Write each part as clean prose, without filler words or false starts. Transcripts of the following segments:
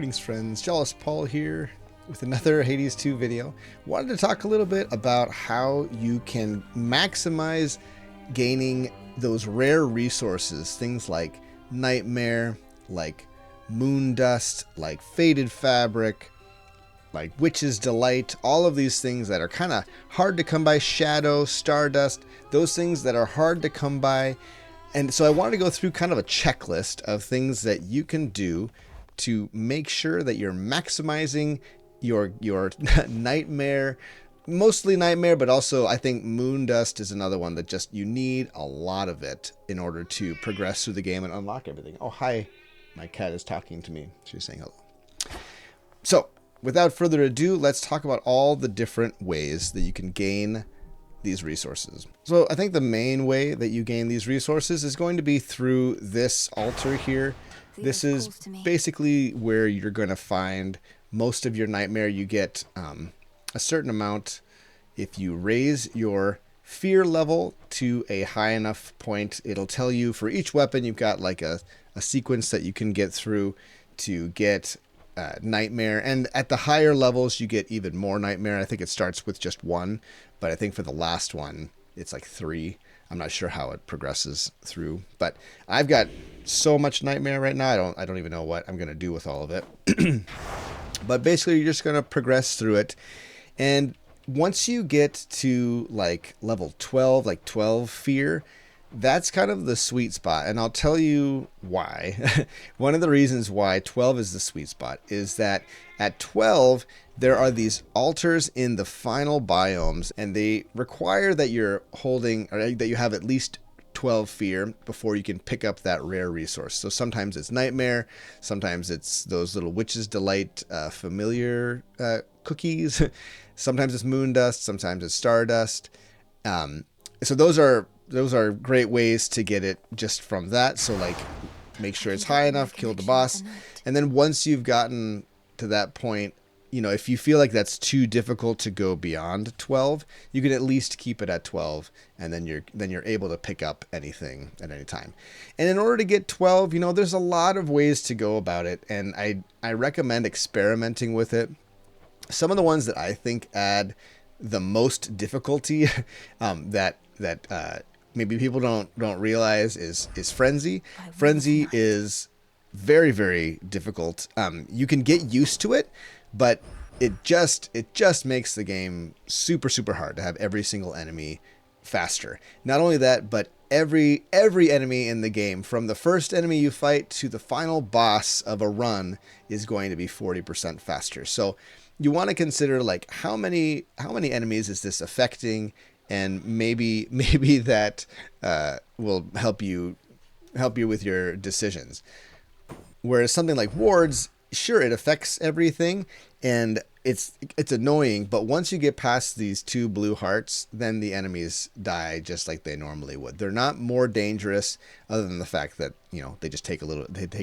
Greetings friends, Jawless Paul here with another Hades 2 video. Wanted to talk a little bit about how you can maximize gaining those rare resources, things like Nightmare, like Moon Dust, like Faded Fabric, like Witch's Delight, all of these things that are kind of hard to come by, Shadow, Stardust, those things that are hard to come by. And so I wanted to go through kind of a checklist of things that you can do to make sure that you're maximizing your Nightmare, mostly Nightmare, but also I think Moon Dust is another one that just you need a lot of it in order to progress through the game and unlock everything. Oh, hi. My cat is talking to me. She's saying hello. So without further ado, let's talk about all the different ways that you can gain these resources. So I think the main way that you gain these resources is going to be through this altar here. This is basically where you're going to find most of your Nightmare. You get a certain amount if you raise your fear level to a high enough point. It'll tell you for each weapon you've got like a sequence that you can get through to get Nightmare, and at the higher levels you get even more Nightmare. I think it starts with just one, but I think for the last one it's like 3. I'm not sure how it progresses through, but I've got so much Nightmare right now. I don't even know what I'm gonna do with all of it. But basically you're just gonna progress through it, and once you get to like level 12, like 12 fear, that's kind of the sweet spot, and I'll tell you why. One of the reasons why 12 is the sweet spot is that at 12 there are these altars in the final biomes, and they require that you're holding, or that you have at least 12 fear before you can pick up that rare resource. So sometimes it's Nightmare, sometimes it's those little Witch's Delight familiar cookies, sometimes it's Moon Dust, sometimes it's Stardust. So those are great ways to get it just from that. So like make sure it's high enough, kill the boss, and then once you've gotten to that point, you know, if you feel like that's too difficult to go beyond 12, you can at least keep it at 12, and then you're able to pick up anything at any time. And in order to get 12, you know, there's a lot of ways to go about it, and I recommend experimenting with it. Some of the ones that I think add the most difficulty that maybe people don't realize is Frenzy. Frenzy is very, very difficult. You can get used to it, but it just makes the game super, super hard to have every single enemy faster. Not only that, but every enemy in the game, from the first enemy you fight to the final boss of a run, is going to be 40% faster. So you want to consider like how many enemies is this affecting, and maybe that will help you with your decisions. Whereas something like wards, sure, it affects everything, and it's annoying, but once you get past these 2 blue hearts, then the enemies die just like they normally would. They're not more dangerous, other than the fact that, you know, they take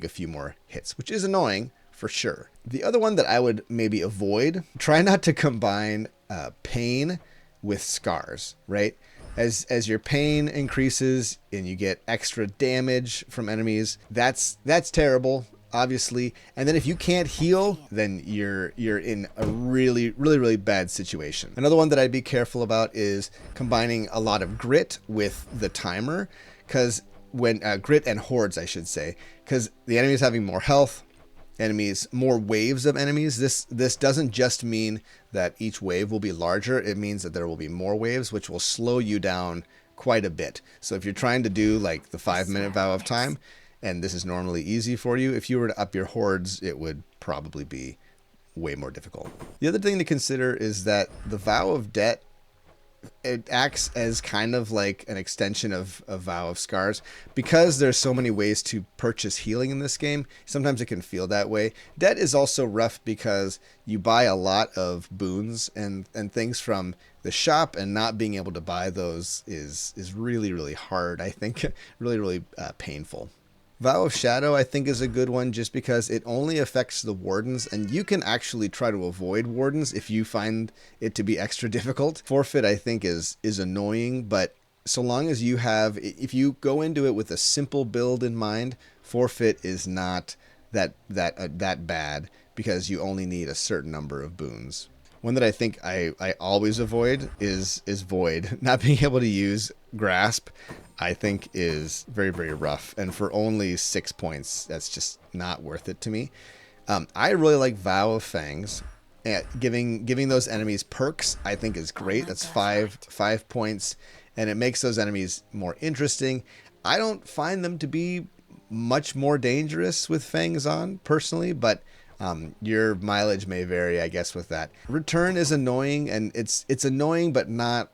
a few more hits, which is annoying for sure. The other one that I would maybe avoid, try not to combine pain with scars, right? As your pain increases and you get extra damage from enemies, that's terrible, obviously. And then if you can't heal, then you're in a really, really, really bad situation. Another one that I'd be careful about is combining a lot of grit with the timer, because when grit and hordes, I should say, because the enemy's having more health, more waves of enemies. This doesn't just mean that each wave will be larger. It means that there will be more waves, which will slow you down quite a bit. So if you're trying to do like the 5-minute vow of time, and this is normally easy for you, if you were to up your hordes, it would probably be way more difficult. The other thing to consider is that the vow of debt, it acts as kind of like an extension of Vow of Scars. Because there's so many ways to purchase healing in this game, sometimes it can feel that way. Debt is also rough because you buy a lot of boons and things from the shop, and not being able to buy those is really, really hard, I think. Really, really painful. Vow of Shadow, I think, is a good one just because it only affects the wardens, and you can actually try to avoid wardens if you find it to be extra difficult. Forfeit, I think, is annoying, but so long as you have, if you go into it with a simple build in mind, Forfeit is not that bad. because you only need a certain number of boons. One that I think I always avoid is Void. Not being able to use Grasp, I think, is very, very rough. And for only 6 points, that's just not worth it to me. I really like Vow of Fangs. Giving those enemies perks, I think, is great. That's 5 points, and it makes those enemies more interesting. I don't find them to be much more dangerous with Fangs on, personally, but your mileage may vary, I guess, with that. Return is annoying, and it's annoying, but not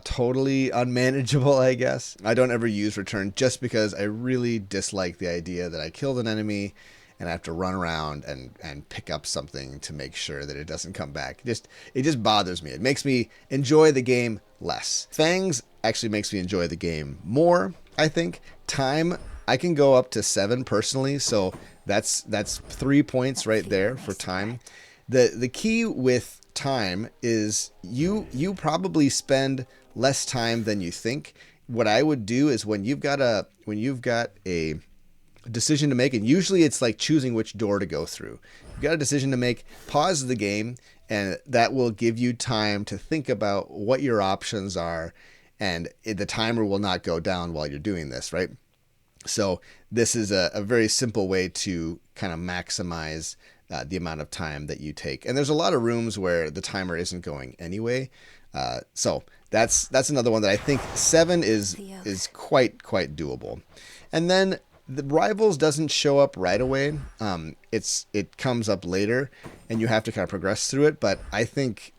totally unmanageable, I guess. I don't ever use Return just because I really dislike the idea that I killed an enemy and I have to run around and pick up something to make sure that it doesn't come back. It just bothers me. It makes me enjoy the game less. Fangs actually makes me enjoy the game more, I think. Time, I can go up to 7 personally, so that's 3 points right there for time. The key with time is you probably spend less time than you think. What I would do is when you've got a decision to make, and usually it's like choosing which door to go through. You've got a decision to make, pause the game, and that will give you time to think about what your options are, and the timer will not go down while you're doing this, right? So this is a very simple way to kind of maximize the amount of time that you take. And there's a lot of rooms where the timer isn't going anyway. So that's another one that I think 7 is quite doable. And then the Rivals doesn't show up right away. It comes up later, and you have to kind of progress through it. But I think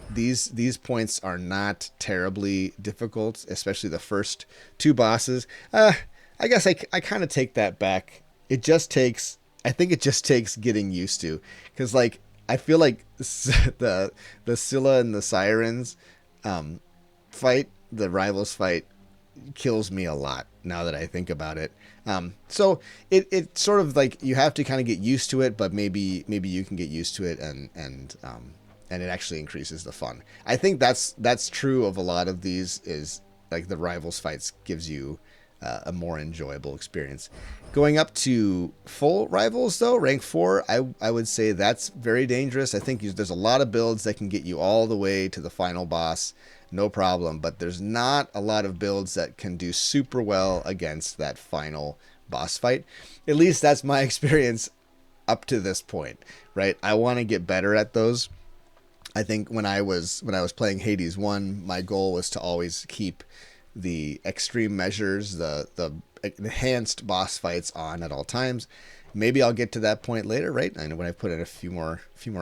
these points are not terribly difficult, especially the first 2 bosses. I guess I kind of take that back. I think it just takes getting used to, because like I feel like the Scylla and the Sirens fight, the Rivals fight, kills me a lot now that I think about it. So it sort of like you have to kind of get used to it, but maybe you can get used to it and it actually increases the fun. I think that's true of a lot of these, is like the Rivals fights gives you a more enjoyable experience. Going up to full Rivals though, rank 4, I would say that's very dangerous. I think there's a lot of builds that can get you all the way to the final boss, no problem, but there's not a lot of builds that can do super well against that final boss fight. At least that's my experience up to this point, right? I want to get better at those. I think when I was playing Hades 1, my goal was to always keep the extreme measures, the enhanced boss fights on at all times. Maybe I'll get to that point later, right? I know when I put in a few more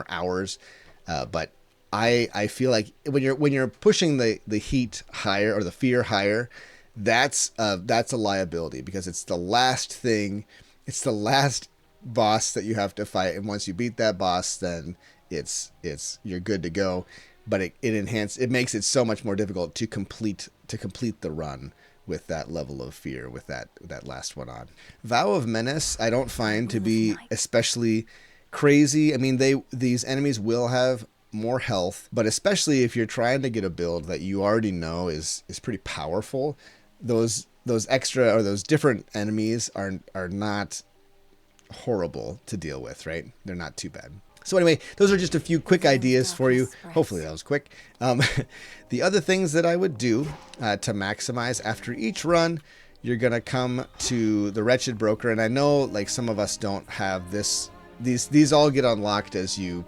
hours, but I feel like when you're pushing the heat higher or the fear higher, that's a liability, because it's the last thing, it's the last boss that you have to fight, and once you beat that boss, then it's you're good to go. But it makes it so much more difficult to complete the run with that level of fear, with that last one on. Vow of Menace I don't find to be especially crazy. I mean, these enemies will have more health, but especially if you're trying to get a build that you already know is pretty powerful, those extra or those different enemies are not horrible to deal with, right? They're not too bad. So anyway, those are just a few quick ideas for you. Hopefully that was quick. The other things that I would do to maximize after each run, you're going to come to the Wretched Broker. And I know like some of us don't have this. These all get unlocked as you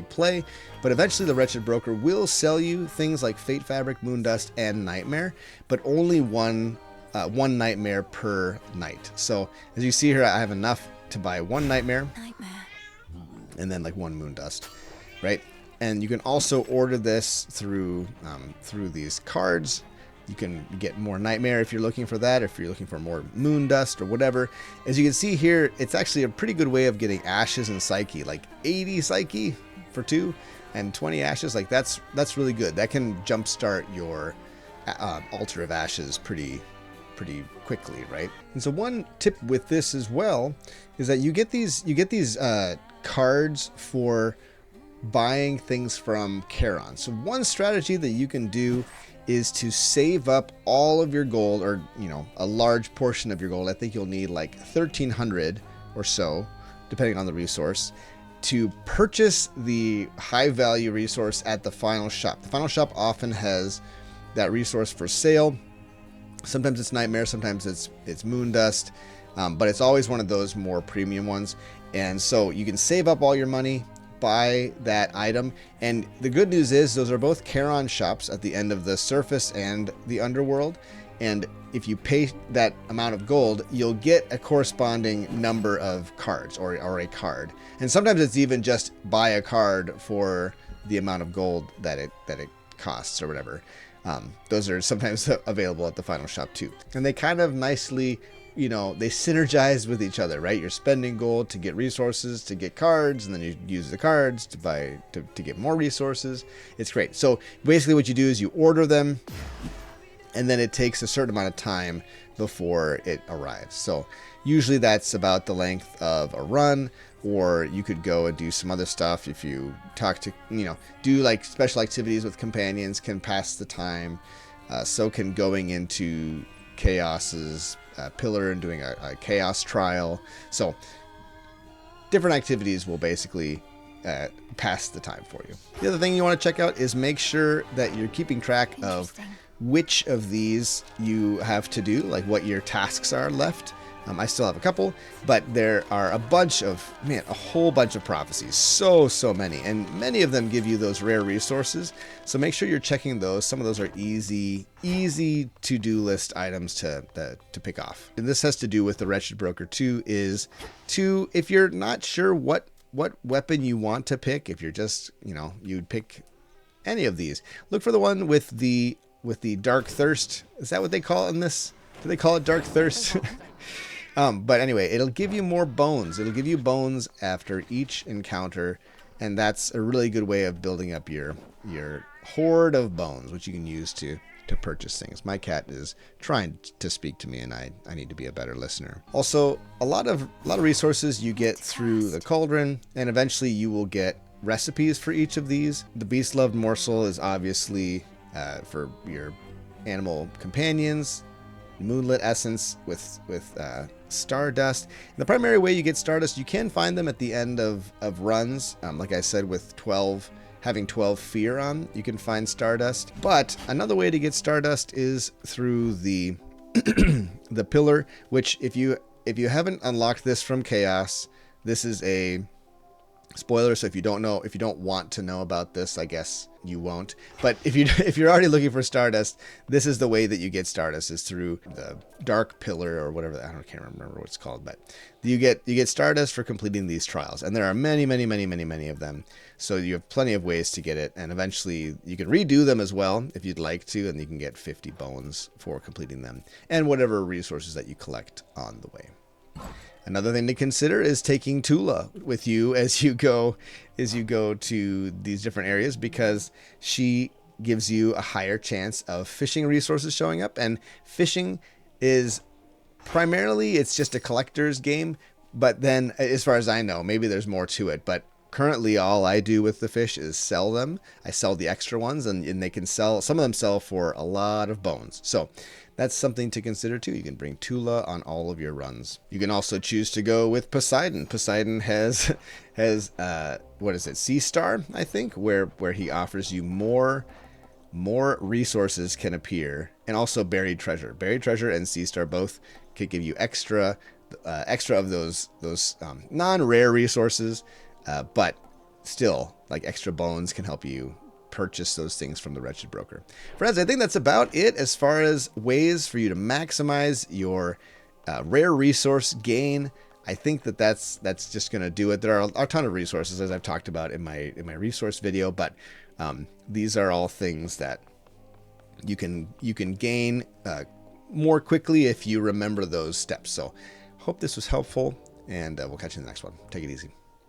play, but eventually the Wretched Broker will sell you things like Fate Fabric, Moondust, and Nightmare, but only one Nightmare per night. So as you see here, I have enough to buy 1 Nightmare. And then like 1 Moondust, right? And you can also order this through these cards. You can get more Nightmare if you're looking for that, if you're looking for more Moondust or whatever. As you can see here, it's actually a pretty good way of getting Ashes and Psyche, like 80 Psyche for 2 and 20 Ashes. Like that's really good. That can jumpstart your Altar of Ashes pretty quickly, right? And so one tip with this as well is that you get these cards for buying things from Charon. So one strategy that you can do is to save up all of your gold, or a large portion of your gold. I think you'll need like 1,300 or so, depending on the resource. to purchase the high value resource at the final shop. The final shop often has that resource for sale. Sometimes it's Nightmare, sometimes it's Moon Dust, but it's always one of those more premium ones. And so you can save up all your money, buy that item, and the good news is those are both Charon shops at the end of the surface and the underworld. And if you pay that amount of gold, you'll get a corresponding number of cards or a card. And sometimes it's even just buy a card for the amount of gold that it costs or whatever. Those are sometimes available at the final shop too. And they kind of nicely, they synergize with each other, right? You're spending gold to get resources, to get cards, and then you use the cards to buy, to get more resources. It's great. So basically what you do is you order them, and then it takes a certain amount of time before it arrives. So usually that's about the length of a run, or you could go and do some other stuff. If you talk to, do like special activities with companions can pass the time. So can going into Chaos's pillar and doing a Chaos trial. So different activities will basically pass the time for you. The other thing you want to check out is make sure that you're keeping track of which of these you have to do, like what your tasks are left. I still have a couple, but there are a whole bunch of prophecies. So many. And many of them give you those rare resources. So make sure you're checking those. Some of those are easy to-do list items to pick off. And this has to do with the Wretched Broker too, if you're not sure what weapon you want to pick, if you're just, you'd pick any of these. Look for the one with the Dark Thirst. Is that what they call it in this? Do they call it Dark Thirst? But anyway, it'll give you more bones. It'll give you bones after each encounter, and that's a really good way of building up your hoard of bones, which you can use to purchase things. My cat is trying to speak to me, and I need to be a better listener. Also, a lot of resources you get through the Cauldron, and eventually you will get recipes for each of these. The Beast Loved Morsel is obviously for your animal companions. Moonlit Essence with Stardust. The primary way you get Stardust, you can find them at the end of runs. Like I said, with having 12 fear on, you can find Stardust. But another way to get Stardust is through the the pillar, which if you haven't unlocked this from Chaos, this is a spoiler. So if you don't want to know about this, I guess you won't. But if you're already looking for Stardust, this is the way that you get Stardust, is through the Dark Pillar or whatever. Can't remember what it's called, but you get Stardust for completing these trials, and there are many of them. So you have plenty of ways to get it, and eventually you can redo them as well if you'd like to, and you can get 50 bones for completing them, and whatever resources that you collect on the way. Another thing to consider is taking Toula with you as you go to these different areas, because she gives you a higher chance of fishing resources showing up. And fishing is primarily, it's just a collector's game, but then as far as I know, maybe there's more to it, but currently all I do with the fish is sell them. I sell the extra ones, and they can sell, some of them sell for a lot of bones. So that's something to consider too. You can bring Toula on all of your runs. You can also choose to go with Poseidon. Poseidon has what is it, Sea Star, I think, where he offers you more resources can appear, and also buried treasure. Buried treasure and Sea Star both could give you extra of those non-rare resources, but still, like, extra bones can help you purchase those things from the Wretched Broker. Friends, I think that's about it as far as ways for you to maximize your rare resource gain. I think that's just going to do it. There are a ton of resources, as I've talked about in my resource video, but these are all things that you can gain more quickly if you remember those steps. So hope this was helpful, and we'll catch you in the next one. Take it easy.